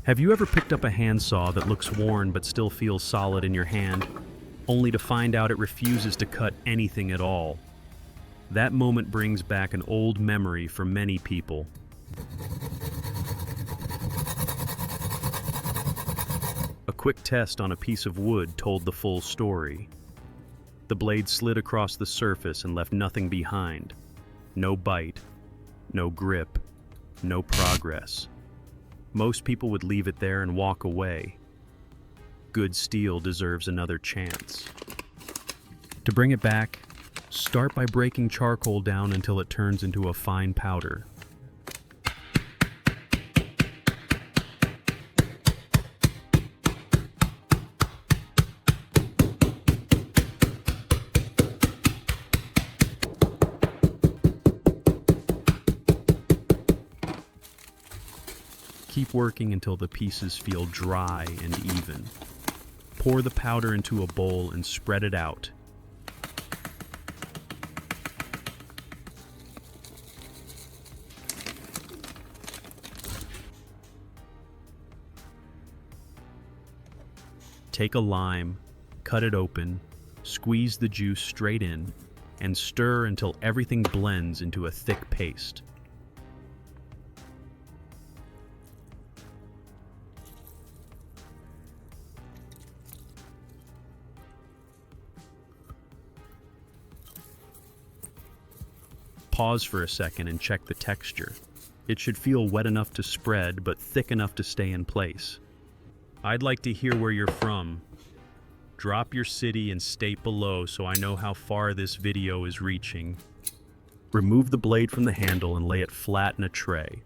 Have you ever picked up a handsaw that looks worn but still feels solid in your hand, only to find out it refuses to cut anything at all? That moment brings back an old memory for many people. A quick test on a piece of wood told the full story. The blade slid across the surface and left nothing behind. No bite, no grip, no progress. Most people would leave it there and walk away. Good steel deserves another chance. To bring it back, start by breaking charcoal down until it turns into a fine powder. Keep working until the pieces feel dry and even. Pour the powder into a bowl and spread it out. Take a lime, cut it open, squeeze the juice straight in, and stir until everything blends into a thick paste. Pause for a second and check the texture. It should feel wet enough to spread, but thick enough to stay in place. I'd like to hear where you're from. Drop your city and state below so I know how far this video is reaching. Remove the blade from the handle and lay it flat in a tray.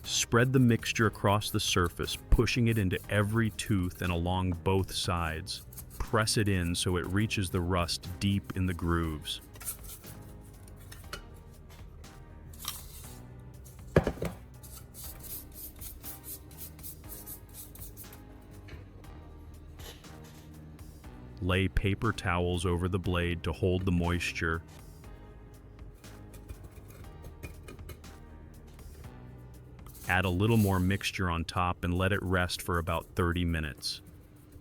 Spread the mixture across the surface, pushing it into every tooth and along both sides. Press it in so it reaches the rust deep in the grooves. Lay paper towels over the blade to hold the moisture. Add a little more mixture on top and let it rest for about 30 minutes.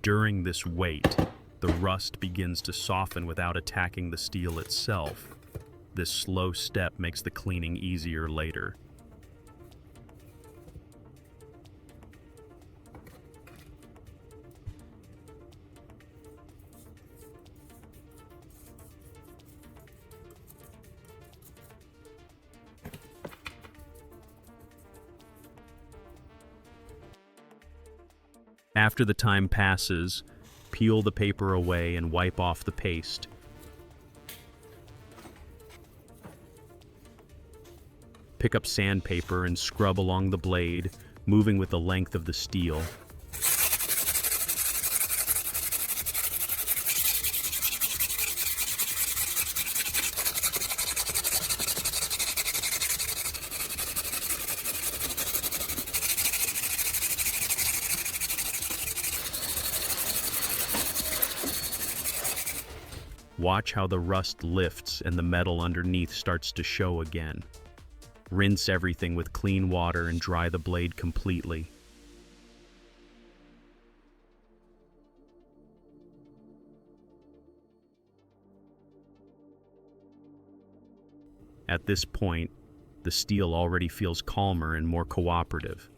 During this wait, the rust begins to soften without attacking the steel itself. This slow step makes the cleaning easier later. After the time passes, peel the paper away and wipe off the paste. Pick up sandpaper and scrub along the blade, moving with the length of the steel. Watch how the rust lifts and the metal underneath starts to show again. Rinse everything with clean water and dry the blade completely. At this point, the steel already feels calmer and more cooperative.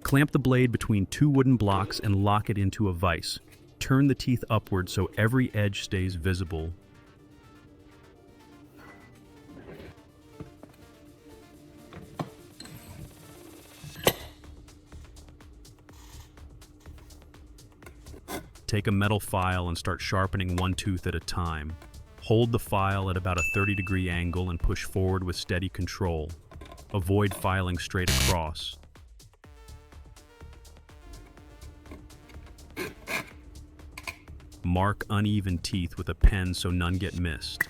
Clamp the blade between two wooden blocks and lock it into a vise. Turn the teeth upward so every edge stays visible. Take a metal file and start sharpening one tooth at a time. Hold the file at about a 30-degree angle and push forward with steady control. Avoid filing straight across. Mark uneven teeth with a pen so none get missed.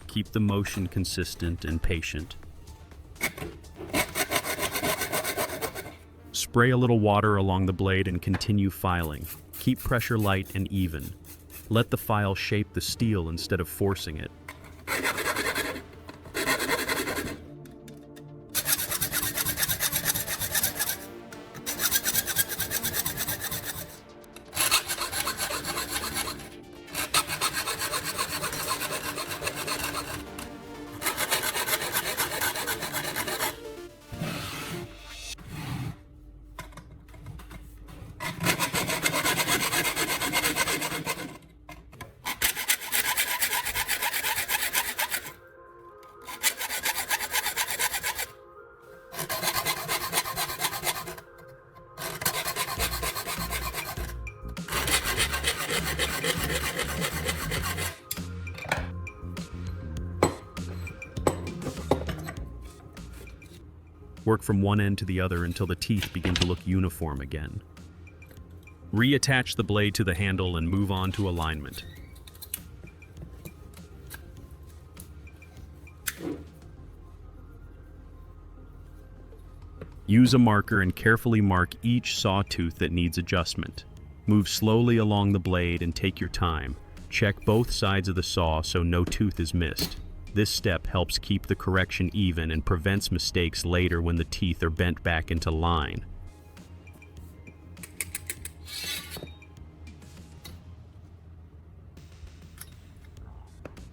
Keep the motion consistent and patient. Spray a little water along the blade and continue filing. Keep pressure light and even. Let the file shape the steel instead of forcing it. Work from one end to the other until the teeth begin to look uniform again. Reattach the blade to the handle and move on to alignment. Use a marker and carefully mark each sawtooth that needs adjustment. Move slowly along the blade and take your time. Check both sides of the saw so no tooth is missed. This step helps keep the correction even and prevents mistakes later when the teeth are bent back into line.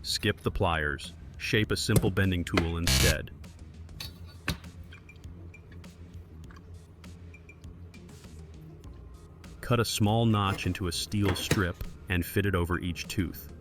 Skip the pliers. Shape a simple bending tool instead. Cut a small notch into a steel strip and fit it over each tooth.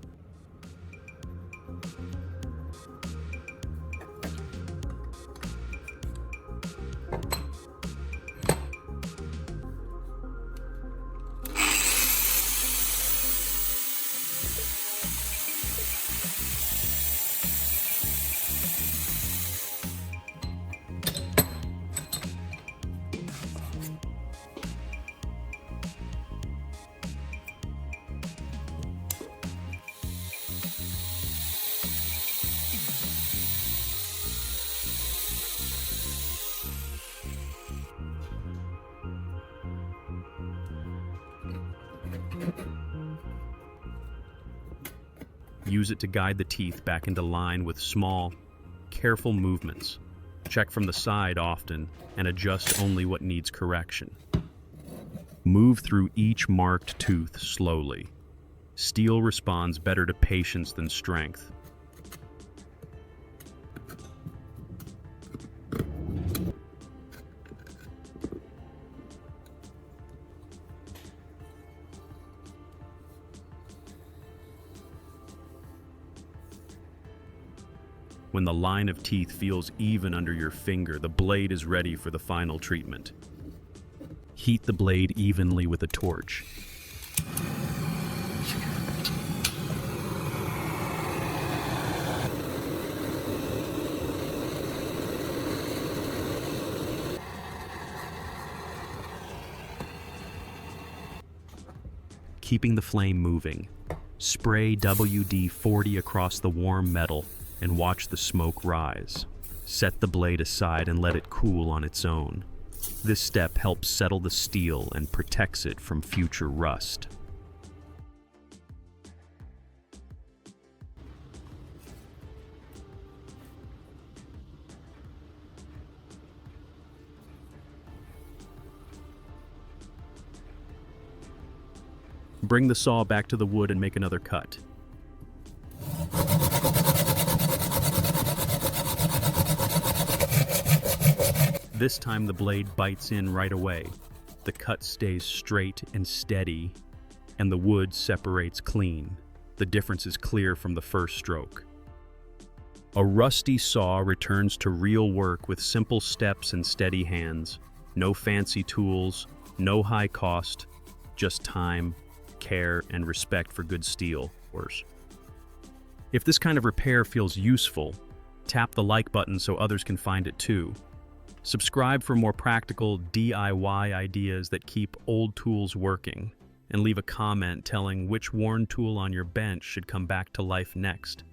Use it to guide the teeth back into line with small, careful movements. Check from the side often and adjust only what needs correction. Move through each marked tooth slowly. Steel responds better to patience than strength. When the line of teeth feels even under your finger, the blade is ready for the final treatment. Heat the blade evenly with a torch. Keeping the flame moving, spray WD-40 across the warm metal and watch the smoke rise. Set the blade aside and let it cool on its own. This step helps settle the steel and protects it from future rust. Bring the saw back to the wood and make another cut. This time the blade bites in right away. The cut stays straight and steady, and the wood separates clean. The difference is clear from the first stroke. A rusty saw returns to real work with simple steps and steady hands. No fancy tools, no high cost, just time, care, and respect for good steel. If this kind of repair feels useful, tap the like button so others can find it too. Subscribe for more practical DIY ideas that keep old tools working, and leave a comment telling which worn tool on your bench should come back to life next.